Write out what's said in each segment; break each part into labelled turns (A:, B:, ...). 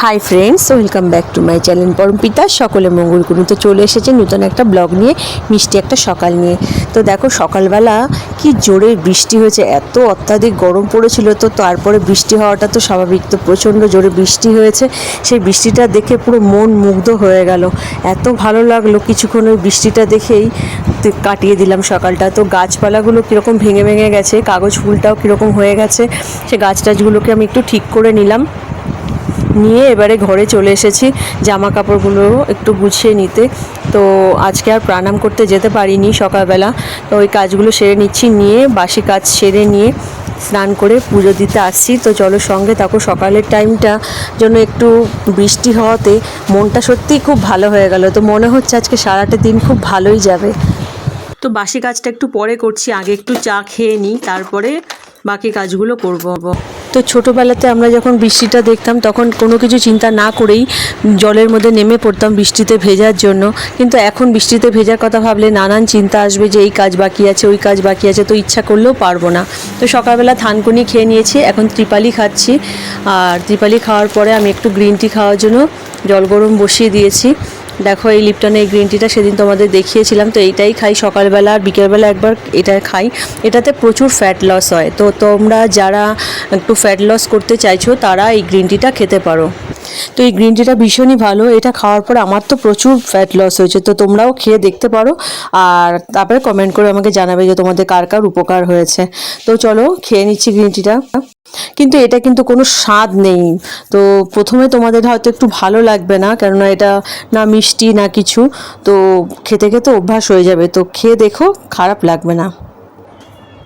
A: Hi friends, welcome back to my channel পরম পিতা সকলে মঙ্গল করুন। তো চলে এসেছে নতুন একটা ব্লগ নিয়ে, মিষ্টি একটা সকাল নিয়ে। তো দেখো সকালবেলা কি জোরে বৃষ্টি হয়েছে, এত অত্যাধিক গরম পড়েছিল। তো তারপরে বৃষ্টি হওয়াটা তো স্বাভাবিক, তো প্রচণ্ড জোরে বৃষ্টি হয়েছে। সেই বৃষ্টিটা দেখে পুরো মন মুগ্ধ হয়ে গেল, এত ভালো লাগলো। কিছুক্ষণ ওই বৃষ্টিটা দেখেই কাটিয়ে দিলাম সকালটা। তো গাছপালাগুলো কীরকম ভেঙে ভেঙে গেছে, কাগজ ফুলটাও কীরকম হয়ে গেছে, সে গাছ টাছগুলোকে আমি একটু ঠিক করে নিলাম। নিয়ে এবারে ঘরে চলে এসেছি জামা কাপড়গুলো একটু গুছিয়ে নিতে। তো আজকে আর প্রণাম করতে যেতে পারিনি সকালবেলা, তো ওই কাজগুলো সেরে নিচ্ছি। নিয়ে বাসি কাজ সেরে নিয়ে স্নান করে পুজো দিতে আসছি। তো চলো সঙ্গে থাকো। সকালের টাইমটা জন্য একটু বৃষ্টি হওয়াতে মনটা সত্যিই খুব ভালো হয়ে গেল। তো মনে হচ্ছে আজকে সারাটা দিন খুব ভালোই যাবে। তো বাসি কাজটা একটু পরে করছি, আগে একটু চা খেয়ে নিই, তারপরে বাকি কাজগুলো করব। তো ছোটোবেলাতে আমরা যখন বৃষ্টিটা দেখতাম তখন কোনো কিছু চিন্তা না করেই জলের মধ্যে নেমে পড়তাম বৃষ্টিতে ভেজার জন্য। কিন্তু এখন বৃষ্টিতে ভেজার কথা ভাবলে নানান চিন্তা আসবে যে এই কাজ বাকি আছে, ওই কাজ বাকি আছে, তো ইচ্ছা করলেও পারবো না। তো সকালবেলা থানকুনি খেয়ে নিয়েছি, এখন ত্রিপালি খাচ্ছি। আর ত্রিপালি খাওয়ার পরে আমি একটু গ্রিন টি খাওয়ার জন্য জল গরম বসিয়ে দিয়েছি। দেখো এই লিপটনের এই গ্রিন টিটা সেদিন তোমাদের দেখিয়েছিলাম, তো এইটাই খাই সকালবেলা, আর বিকেলবেলা একবার এটা খাই। এটাতে প্রচুর ফ্যাট লস হয়, তো তোমরা যারা একটু ফ্যাট লস করতে চাইছো তারা এই গ্রিন টিটা খেতে পারো। তো এই গ্রিন টিটা ভীষণই ভালো, এটা খাওয়ার পর আমার তো প্রচুর ফ্যাট লস হয়েছে। তো তোমরাও খেয়ে দেখতে পারো, আর তারপরে কমেন্ট করে আমাকে জানাবে যে তোমাদের কার কার উপকার হয়েছে। তো চলো খেয়ে নিচ্ছি গ্রিন টিটা। কিন্তু এটা কিন্তু কোনো স্বাদ নেই। তো প্রথমে তোমাদের হয়তো একটু ভালো লাগবে না, কেননা এটা না মিষ্টি না কিছু। তো খেতে খেতে অভ্যাস হয়ে যাবে, তো খেয়ে দেখো, খারাপ লাগবে না।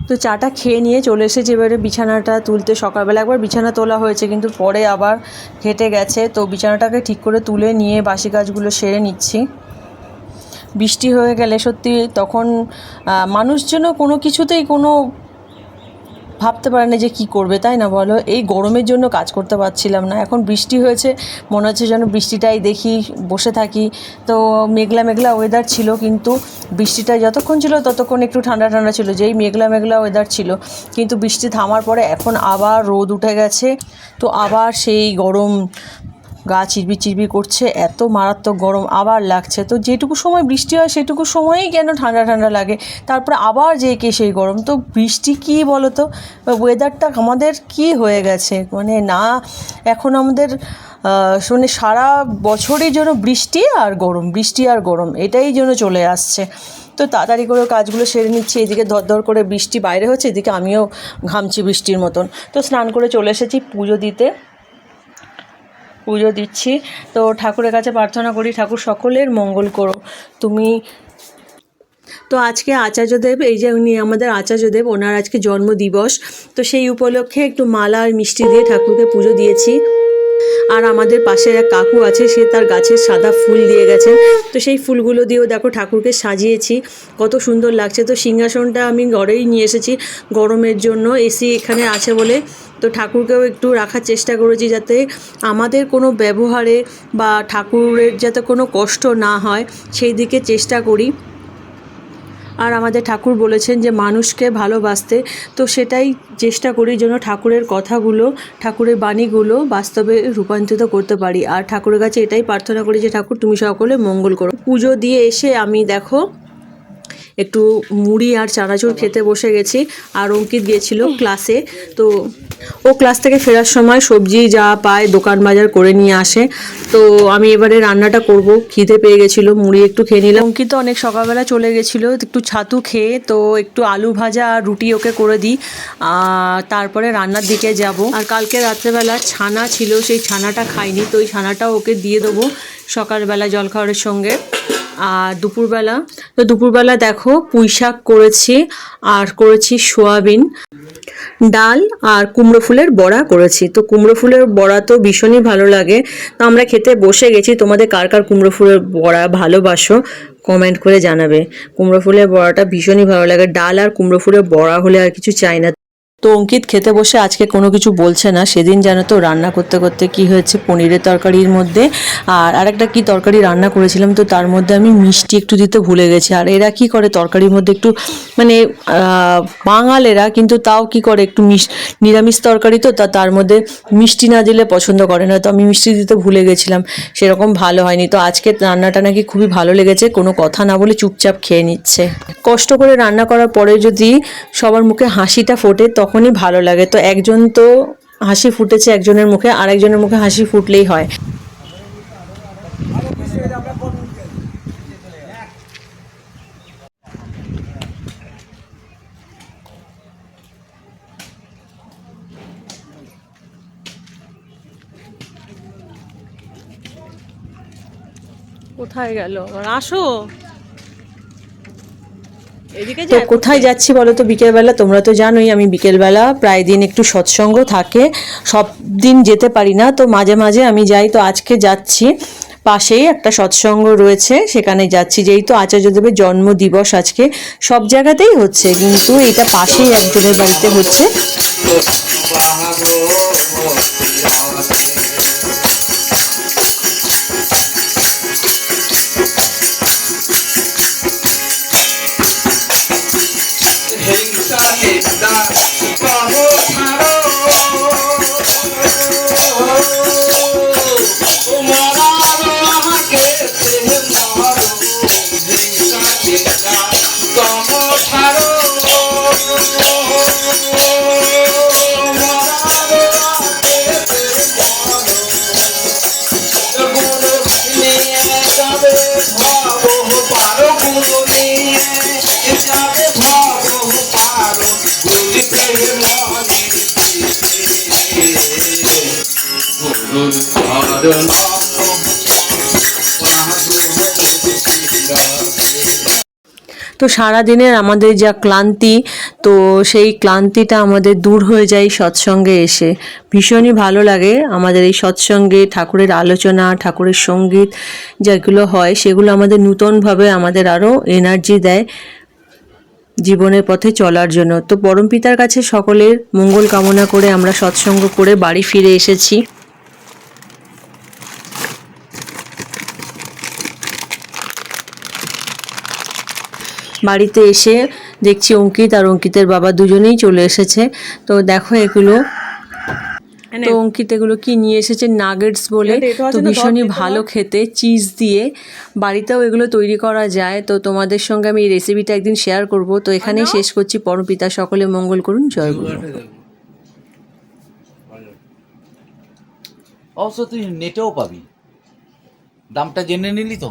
A: তো চাটা খেয়ে নিয়ে চলে এসেছি এবারে বিছানাটা তুলতে। সকালবেলা একবার বিছানা তোলা হয়েছে, কিন্তু পরে আবার ঘেটে গেছে। তো বিছানাটাকে ঠিক করে তুলে নিয়ে বাসি কাজগুলো সেরে নিচ্ছি। বৃষ্টি হয়ে গেলে সত্যি তখন মানুষজন কোনো কিছুতেই কোনো ভাবতে পারে না যে কী করবে, তাই না বলো? এই গরমের জন্য কাজ করতে পারছিলাম না। এখন বৃষ্টি হয়েছে, মনে হচ্ছে যেন বৃষ্টিটাই দেখি, বসে থাকি। তো মেঘলা মেঘলা ওয়েদার ছিল, কিন্তু বৃষ্টিটা যতক্ষণ ছিল ততক্ষণ একটু ঠান্ডা ঠান্ডা ছিল, যেই মেঘলা মেঘলা ওয়েদার ছিল। কিন্তু বৃষ্টি থামার পরে এখন আবার রোদ উঠে গেছে, তো আবার সেই গরম, গা চিরবির চিরবির করছে, এত মারাত্মক গরম আবার লাগছে। তো যেটুকু সময় বৃষ্টি হয় সেটুকু সময়ই কেন ঠান্ডা ঠান্ডা লাগে, তারপরে আবার যেই সেই গরম। তো বৃষ্টি কী বলো তো, ওয়েদারটা আমাদের কি হয়ে গেছে, মানে না এখন আমাদের মানে সারা বছরই যেন বৃষ্টি আর গরম, বৃষ্টি আর গরম, এটাই যেন চলে আসছে। তো তাড়াতাড়ি করে কাজগুলো সেরে নিচ্ছি। এদিকে দরদর করে বৃষ্টি বাইরে হচ্ছে, এদিকে আমিও ঘামছি বৃষ্টির মতন। তো স্নান করে চলে এসেছি পুজো দিতে, পুজো দিচ্ছি। তো ঠাকুরের কাছে প্রার্থনা করি, ঠাকুর সকলের মঙ্গল করো তুমি। তো আজকে আচার্যদেব, এই যে উনি আমাদের আচার্যদেব, ওনার আজকে জন্মদিবস। তো সেই উপলক্ষে একটু মালা আর মিষ্টি দিয়ে ঠাকুরকে পুজো দিয়েছি। আর আমাদের পাশে এক কাকু আছে, সে তার গাছের সাদা ফুল দিয়ে গেছেন। তো সেই ফুলগুলো দিয়েও দেখো ঠাকুরকে সাজিয়েছি, কত সুন্দর লাগছে। তো সিংহাসনটা আমি ঘরেই নিয়ে এসেছি গরমের জন্য, এসি এখানে আছে বলে। তো ঠাকুরকেও একটু রাখার চেষ্টা করেছি, যাতে আমাদের কোনো ব্যবহারে বা ঠাকুরের যাতে কোনো কষ্ট না হয়, সেই দিকে চেষ্টা করি। আর আমাদের ঠাকুর বলেছেন যে মানুষকে ভালোবাসতে, তো সেটাই চেষ্টা করি যেন ঠাকুরের কথাগুলো, ঠাকুরের বাণীগুলো বাস্তবে রূপান্তরিত করতে পারি। আর ঠাকুরের কাছে এটাই প্রার্থনা করি যে ঠাকুর তুমি সকলে মঙ্গল করো। পুজো দিয়ে এসে আমি দেখো একটু মুড়ি আর চানাচুর খেতে বসে গেছি। আর অঙ্কিত গিয়েছিল ক্লাসে, তো ও ক্লাস থেকে ফেরার সময় সবজি যা পায় দোকান বাজার করে নিয়ে আসে। তো আমি এবারে রান্নাটা করব, খিদে পেয়ে গেছিলো, মুড়ি একটু খেয়ে নিলাম। অঙ্কিত অনেক সকালবেলা চলে গেছিলো, একটু ছাতু খেয়ে, তো একটু আলু ভাজা আর রুটি ওকে করে দিই, তারপরে রান্নার দিকে যাব। আর কালকে রাত্রেবেলা ছানা ছিল, সেই ছানাটা খাইনি, তো ওই ছানাটাও ওকে দিয়ে দেবো সকালবেলা জলখাবারের সঙ্গে। আর দুপুরবেলা দেখো পুঁই শাক করেছি, আর করেছি সোয়াবিন, ডাল আর কুমড়ো ফুলের বড়া করেছি। তো কুমড়ো ফুলের বড়া তো ভীষণই ভালো লাগে, তো আমরা খেতে বসে গেছি। তোমাদের কার কার কুমড়ো ফুলের বড়া ভালোবাসো কমেন্ট করে জানাবে। কুমড়ো ফুলের বড়াটা ভীষণই ভালো লাগে, ডাল আর কুমড়ো ফুলের বড়া হলে আর কিছু চাই না। তো অঙ্কিত খেতে বসে আজকে কোনো কিছু বলছে না। সেদিন জানো তো রান্না করতে করতে কি হয়েছে, পনিরের তরকারির মধ্যে আর আরেকটা কি তরকারি রান্না করেছিলাম, তো তার মধ্যে আমি মিষ্টি একটু দিতে ভুলে গেছি। আর এরা কি করে তরকারির মধ্যে একটু মানে বাঙালেরা কিন্তু তাও কি করে একটু নিরামিষ তরকারি তো তার মধ্যে মিষ্টি না দিলে পছন্দ করে না, তো আমি মিষ্টি দিতে ভুলে গেছিলাম, সেরকম ভালো হয়নি। তো আজকে রান্নাটা নাকি খুবই ভালো লেগেছে, কোনো কথা না বলে চুপচাপ খেয়ে নিচ্ছে। কষ্ট করে রান্না করার পরে যদি সবার মুখে হাসিটা ফোটে তখনই ভালো লাগে। তো একজন তো হাসি ফুটেছে একজনের মুখে, আর একজনের মুখে হাসি ফুটলেই হয়। কোথায় গেল আসো এদিকে? তো কোথায় যাচ্ছি বলো তো বিকেলবেলা? তোমরা তো জানোই আমি বিকেলবেলা প্রায় দিন একটু সৎসঙ্গ থাকে, সব দিন যেতে পারি না, তো মাঝে মাঝে আমি যাই। তো আজকে যাচ্ছি, পাশেই একটা সৎসঙ্গ রয়েছে সেখানে যাচ্ছি। যেহেতু আচার্যদেবের জন্মদিবস আজকে, সব জায়গাতেই হচ্ছে কিন্তু এটা পাশেই একজনের বাড়িতে হচ্ছে। তো সারাদিনের আমাদের যা ক্লান্তি, তো সেই ক্লান্তিটা আমাদের দূর হয়ে যায় সৎসঙ্গে এসে। ভীষণই ভালো লাগে আমাদের এই সৎসঙ্গে ঠাকুরের আলোচনা, ঠাকুরের সঙ্গীত যেগুলো হয় সেগুলো আমাদের নূতনভাবে আমাদের আরও এনার্জি দেয় জীবনের পথে চলার জন্য। তো পরমপিতার কাছে সকলের মঙ্গল কামনা করে আমরা সৎসঙ্গ করে বাড়ি ফিরে এসেছি। বাড়িতে এসে দেখছি অঙ্কিত আর অঙ্কিতের বাবা দুজনেই চলে এসেছে। তো দেখো এগুলো, তো অঙ্কিত এগুলো কি নিয়ে এসেছে, নাগেটস বলে। তো ভীষণই ভালো খেতে, চিজ দিয়ে বাড়িতেও এগুলো তৈরি করা যায়। তো তোমাদের সঙ্গে আমি এই রেসিপিটা একদিন শেয়ার করব। তো এখানেই শেষ করছি। পরমপিতা সকলে মঙ্গল করুন। জয় গুরু।
B: অবশ্য তুই নেটেও পাবি, দামটা জেনে নিলি তো।